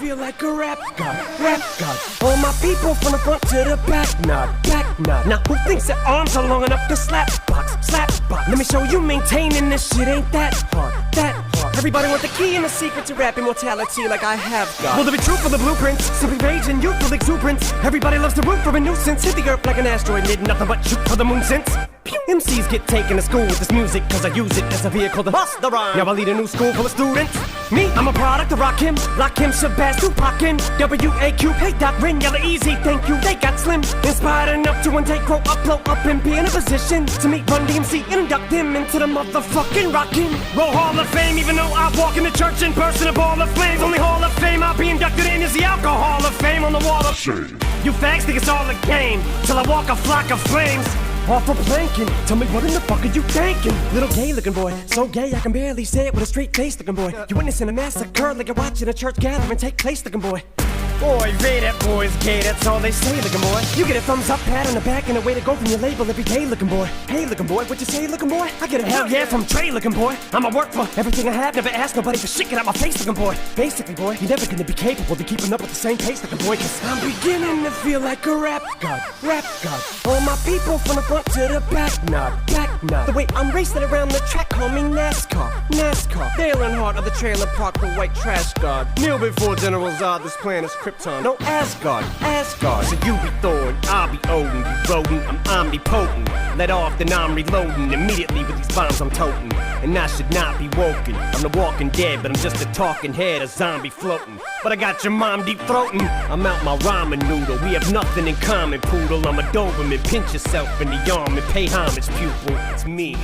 feel like a rap god. All my people from the front to the back nod. Now who thinks their arms are long enough to slap box? Let me show you maintaining this shit ain't that hard. Everybody want the key and the secret to rap immortality like I have got. Will there be truth for the blueprints? Simply rage and youthful exuberance. Everybody loves to root for a nuisance. Hit the earth like an asteroid, need nothing but shoot for the moon since. MCs get taken to school with this music, cause I use it as a vehicle to bust the rhyme. Now I lead a new school full of students. Me, I'm a product of Rakim, Lakim, Shabazz, Tupac, and WAQ. Hey, Doc, Rin, yella easy, thank you. They got slim, inspired enough to one day grow up, blow up, and be in a position to meet Run DMC and induct him into the motherfucking Rockin' Roll Hall of Fame. Even though I walk in the church in person, a ball of flames. Only Hall of Fame I'll be inducted in is the Alcohol of Fame on the wall of shame. You fags think it's all a game till I walk a flock of flames. Off for planking, tell me what in the fuck are you thinking? Little gay looking boy, so gay I can barely say it with a straight face looking boy. You witnessing a massacre like you're watching a church gathering take place looking boy. Boy, Ray, that boy's gay, that's all they say looking boy. You get a thumbs up, pat on the back, and a way to go from your label every day looking boy. Hey looking boy, what you say looking boy? I get a hell yeah from Trey looking boy. I'ma work for everything I have, never ask nobody for shit, get out my face looking boy. Basically boy, you're never gonna be capable of keeping up with the same pace looking boy, cause I'm beginning to feel like a rap god. All my people from the front to the back nod. The way I'm racing around the track, call me NASCAR. Dale Earnhardt of the trailer park, the white trash god. Kneel before General Zod, this planet's Krypton. No Asgard. So you be Thor and I'll be Odin. You rodent, I'm omnipotent. Let off, then I'm reloading. Immediately with these bombs I'm toting. And I should not be woken. I'm the walking dead, but I'm just a talking head, a zombie floating. But I got your mom deep throating. I'm out my ramen noodle. We have nothing in common, poodle. I'm a Doberman. Pinch yourself in the arm and pay homage, pupil. It's me.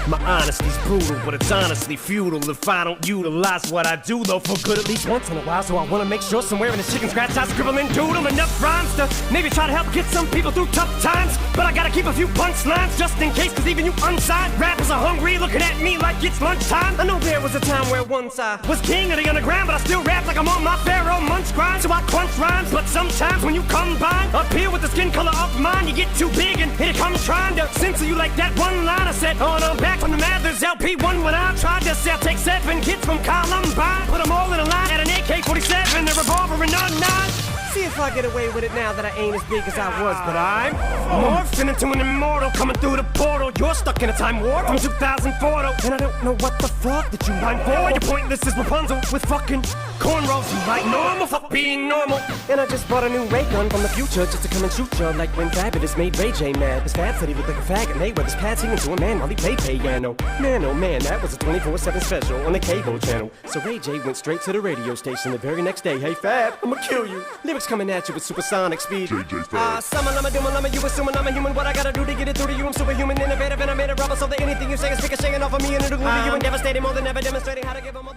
My honesty's brutal, but it's honestly futile if I don't utilize what I do, though, for good at least once in a while. So I wanna make sure somewhere in this chicken scratch I scribble and doodle enough rhymes to maybe try to help get some people through tough times. But I gotta keep a few punchlines just in case, cause even you unsigned rappers are hungry, looking at me like it's lunchtime. I know there was a time where once I was king of the underground, but I still rap like I'm on my Pharaoh Munch grind. So I crunch rhymes, but sometimes when you combine up here with the skin color of mine, you get too big and here it comes trying to censor you like that one line I said. Oh no, back from the Mathers LP1 when I tried to sell. Take 7 kids from Columbine, put them all in a line at an AK-47, a revolver and a 9. See if I get away with it now that I ain't as big as I was, but I'm morphing into an immortal coming through the portal. You're stuck in a time warp from 2004 though, and I don't know what the fuck that you mind for. You're pointless as Rapunzel with fucking cornrows. You like normal, fuck being normal. And I just bought a new ray gun from the future just to come and shoot you like when Fabulous made Ray J mad. His Fab said he looked like a faggot. Mayweather's pad singing to a man while he played piano. Man, oh man, that was a 24/7 special on the cable channel. So Ray J went straight to the radio station the very next day. Hey Fab, I'ma kill you. Lyrics coming at you with supersonic speed. Summon, I'm a doom, I'm a you assuming I'm a human. What I gotta do to get it through to you? I'm superhuman, innovative, and I made a rubber so that anything you say is ricocheting off of me and it'll glue to you and devastating more than ever, demonstrating how to give them